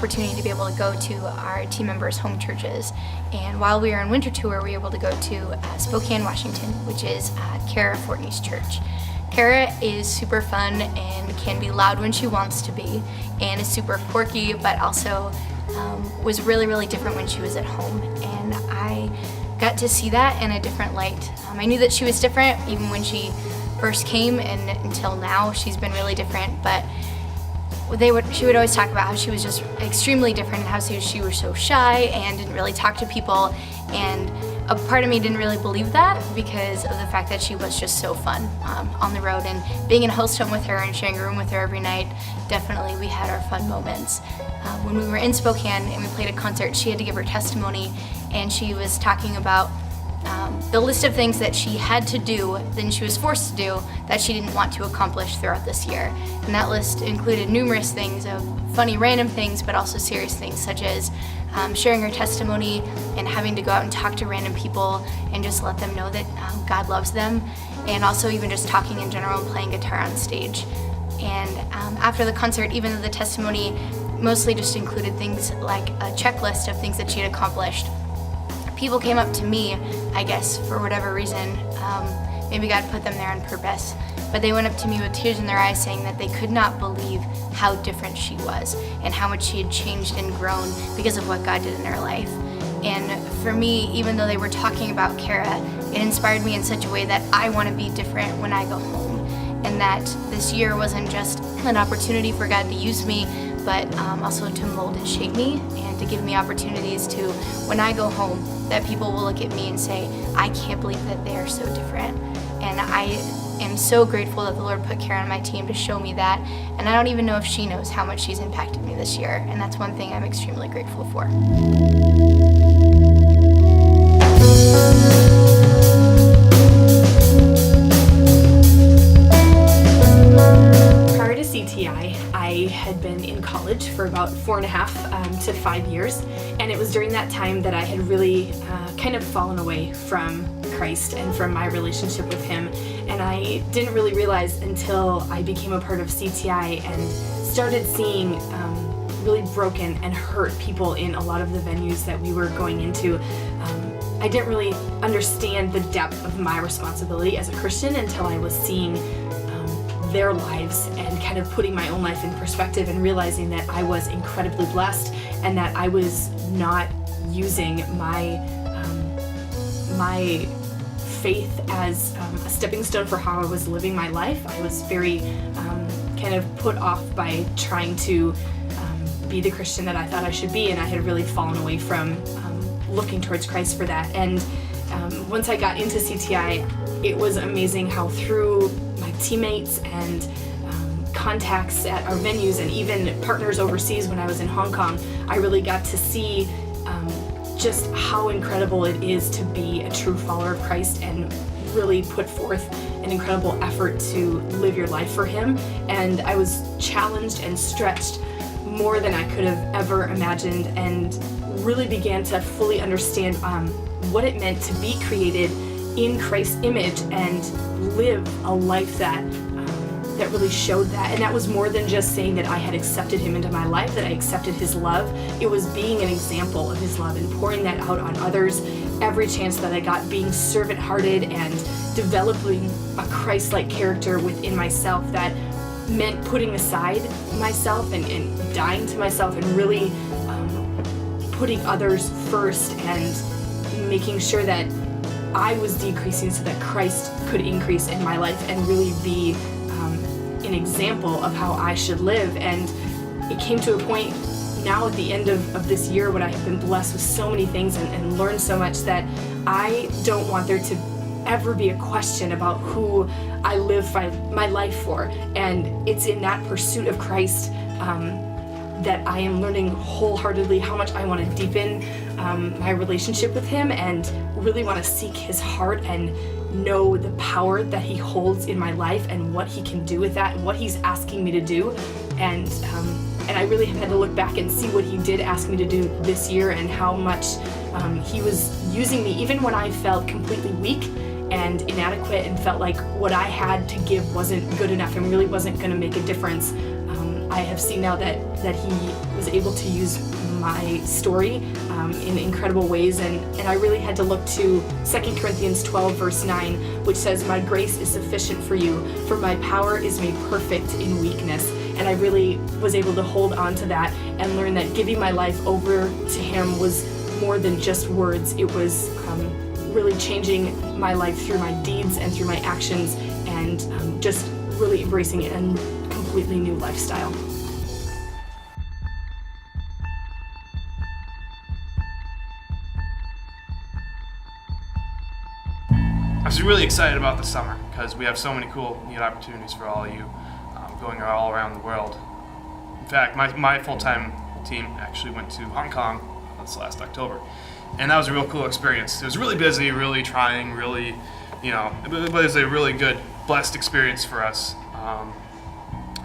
opportunity to be able to go to our team members' home churches. And while we were on winter tour, we were able to go to Spokane, Washington, which is Kara Fortney's church. Kara is super fun and can be loud when she wants to be, and is super quirky, but also was really, really different when she was at home. And I got to see that in a different light. I knew that she was different even when she first came, and until now she's been really different, but she would always talk about how she was just extremely different and how she was so shy and didn't really talk to people. And a part of me didn't really believe that because of the fact that she was just so fun on the road, and being in a host home with her and sharing a room with her every night, definitely we had our fun moments. When we were in Spokane and we played a concert, she had to give her testimony, and she was talking about the list of things that she had to do, then she was forced to do, that she didn't want to accomplish throughout this year. And that list included numerous things of funny random things, but also serious things such as sharing her testimony and having to go out and talk to random people and just let them know that God loves them, and also even just talking in general and playing guitar on stage. And after the concert, even though the testimony mostly just included things like a checklist of things that she had accomplished, people came up to me, I guess, for whatever reason. Maybe God put them there on purpose. But they went up to me with tears in their eyes saying that they could not believe how different she was and how much she had changed and grown because of what God did in her life. And for me, even though they were talking about Kara, it inspired me in such a way that I want to be different when I go home. And that this year wasn't just an opportunity for God to use me, but also to mold and shape me, and to give me opportunities to, when I go home, that people will look at me and say, I can't believe that they are so different. And I am so grateful that the Lord put Kara on my team to show me that, and I don't even know if she knows how much she's impacted me this year, and that's one thing I'm extremely grateful for. Prior to CTI, I had been in college for about 4.5 to 5 years, and it was during that time that I had really kind of fallen away from Christ and from my relationship with Him. And I didn't really realize until I became a part of CTI and started seeing really broken and hurt people in a lot of the venues that we were going into. I didn't really understand the depth of my responsibility as a Christian until I was seeing their lives and kind of putting my own life in perspective and realizing that I was incredibly blessed and that I was not using my faith as a stepping stone for how I was living my life. I was very kind of put off by trying to be the Christian that I thought I should be, and I had really fallen away from looking towards Christ for that. And once I got into CTI, it was amazing how through my teammates and contacts at our venues and even partners overseas when I was in Hong Kong, I really got to see just how incredible it is to be a true follower of Christ and really put forth an incredible effort to live your life for Him. And I was challenged and stretched more than I could have ever imagined, and really began to fully understand what it meant to be created in Christ's image and live a life that really showed that. And that was more than just saying that I had accepted Him into my life, that I accepted His love. It was being an example of His love and pouring that out on others every chance that I got, being servant-hearted and developing a Christ-like character within myself that meant putting aside myself and dying to myself and really putting others first and making sure that I was decreasing so that Christ could increase in my life and really be an example of how I should live. And it came to a point now at the end of this year when I have been blessed with so many things and learned so much that I don't want there to ever be a question about who I live my life for. And it's in that pursuit of Christ that I am learning wholeheartedly how much I want to deepen my relationship with Him and really want to seek His heart and know the power that He holds in my life and what He can do with that and what He's asking me to do. And I really have had to look back and see what He did ask me to do this year and how much He was using me even when I felt completely weak and inadequate and felt like what I had to give wasn't good enough and really wasn't going to make a difference. I have seen now that he was able to use my story in incredible ways, and I really had to look to 2 Corinthians 12 verse 9, which says, "My grace is sufficient for you, for my power is made perfect in weakness." And I really was able to hold on to that and learn that giving my life over to him was more than just words. It was really changing my life through my deeds and through my actions, and just really embracing a completely new lifestyle. I was really excited about the summer because we have so many cool, neat opportunities for all of you going all around the world. In fact, my full-time team actually went to Hong Kong this last October, and that was a real cool experience. It was really busy, really trying, really, but it was a really good, blessed experience for us.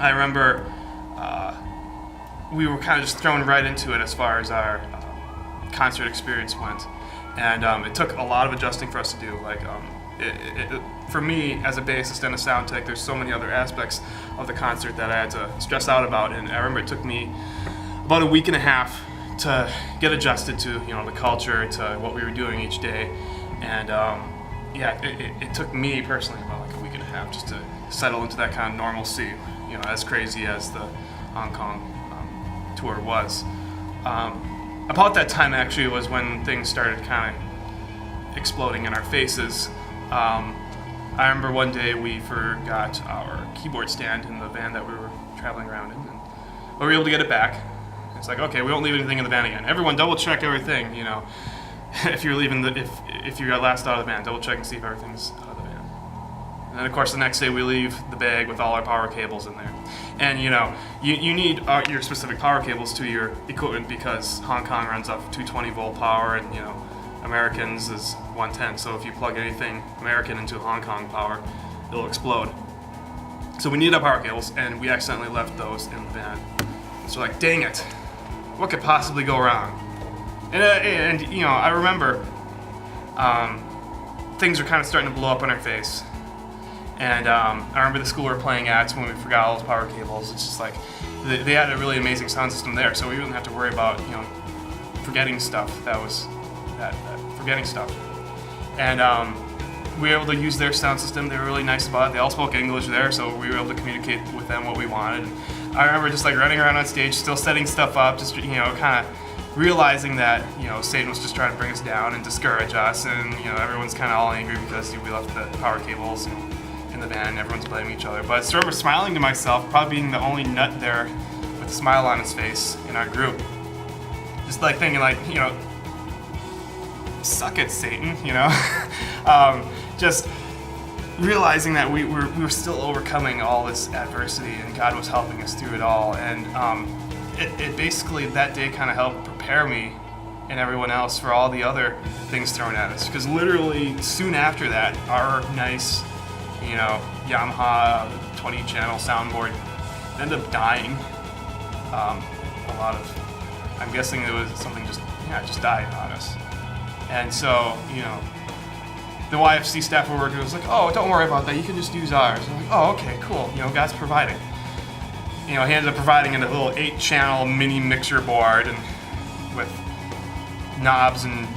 I remember we were kind of just thrown right into it as far as our concert experience went, and it took a lot of adjusting for us to do. For me, as a bassist and a sound tech, there's so many other aspects of the concert that I had to stress out about, and I remember it took me about a week and a half to get adjusted to the culture, to what we were doing each day, and it took me personally about like a week and a half just to settle into that kind of normalcy, as crazy as the Hong Kong tour was. About that time actually was when things started kind of exploding in our faces. I remember one day we forgot our keyboard stand in the van that we were traveling around in, and we were able to get it back. It's like, okay, we won't leave anything in the van again. Everyone double check everything, if you're leaving if you got last out of the van, double check and see if everything's out of the van. And then of course the next day we leave the bag with all our power cables in there. And you need your specific power cables to your equipment because Hong Kong runs off 220 volt power, and Americans is 110, so if you plug anything American into Hong Kong power, it'll explode. So we need our power cables, and we accidentally left those in the van. So like, dang it, what could possibly go wrong? And I remember things were kind of starting to blow up in our face. And I remember the school we were playing at when we forgot all those power cables. It's just like, they had a really amazing sound system there, so we didn't have to worry about forgetting stuff. Forgetting stuff. And we were able to use their sound system. They were really nice about it. They all spoke English there, so we were able to communicate with them what we wanted. And I remember just like running around on stage, still setting stuff up, just kind of realizing that Satan was just trying to bring us down and discourage us, and everyone's kind of all angry because we left the power cables in the van. And everyone's blaming each other. But I remember smiling to myself, probably being the only nut there with a smile on his face in our group, just like thinking like suck it, Satan, just realizing that we were still overcoming all this adversity, and God was helping us through it all. And it basically, that day kind of helped prepare me and everyone else for all the other things thrown at us, because literally soon after that, our nice Yamaha 20 channel soundboard ended up dying. I'm guessing it was something just died on us. And so, the YFC staff were working was like, oh, don't worry about that, you can just use ours. I'm like, oh, okay, cool, God's providing. He ended up providing a little 8-channel mini mixer board, and with knobs and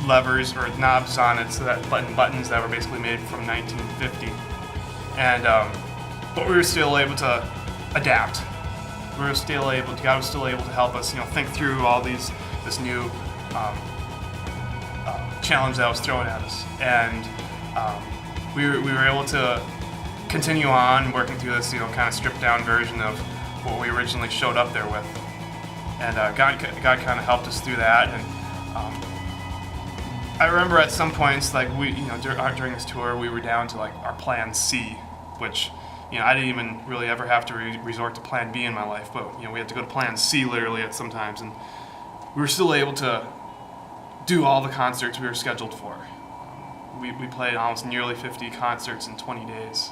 levers, or knobs on it, so that buttons that were basically made from 1950. And, but we were still able to adapt. God was still able to help us, think through all this new challenge that was thrown at us, and we were able to continue on working through this, kind of stripped down version of what we originally showed up there with, and God kind of helped us through that. And I remember at some points, like during this tour, we were down to like our plan C, which I didn't even really ever have to resort to plan B in my life, but we had to go to plan C literally at some times, and we were still able to do all the concerts we were scheduled for. We played almost nearly 50 concerts in 20 days,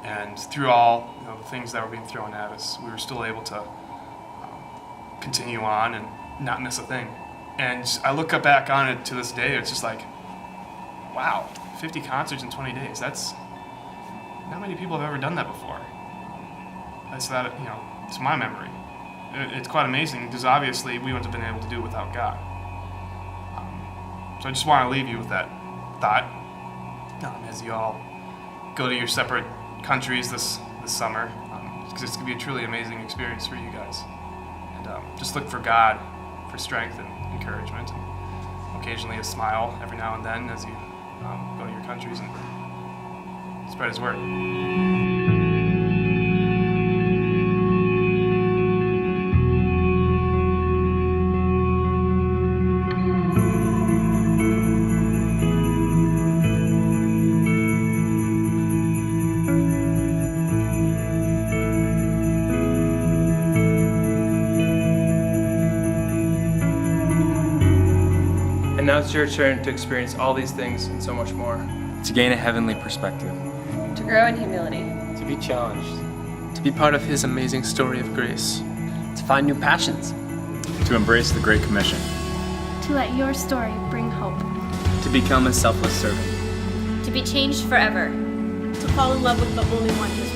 and through all the things that were being thrown at us, we were still able to continue on and not miss a thing. And I look back on it to this day, it's just like, wow, 50 concerts in 20 days. That's not many people have ever done that before. That's that, to my memory. It's quite amazing because obviously we wouldn't have been able to do it without God. So I just want to leave you with that thought as you all go to your separate countries this summer, because it's going to be a truly amazing experience for you guys. And just look for God for strength and encouragement, and occasionally a smile every now and then as you go to your countries and spread His word. And now it's your turn to experience all these things and so much more. To gain a heavenly perspective. To grow in humility. To be challenged. To be part of His amazing story of grace. To find new passions. To embrace the Great Commission. To let your story bring hope. To become a selfless servant. To be changed forever. To fall in love with the only one who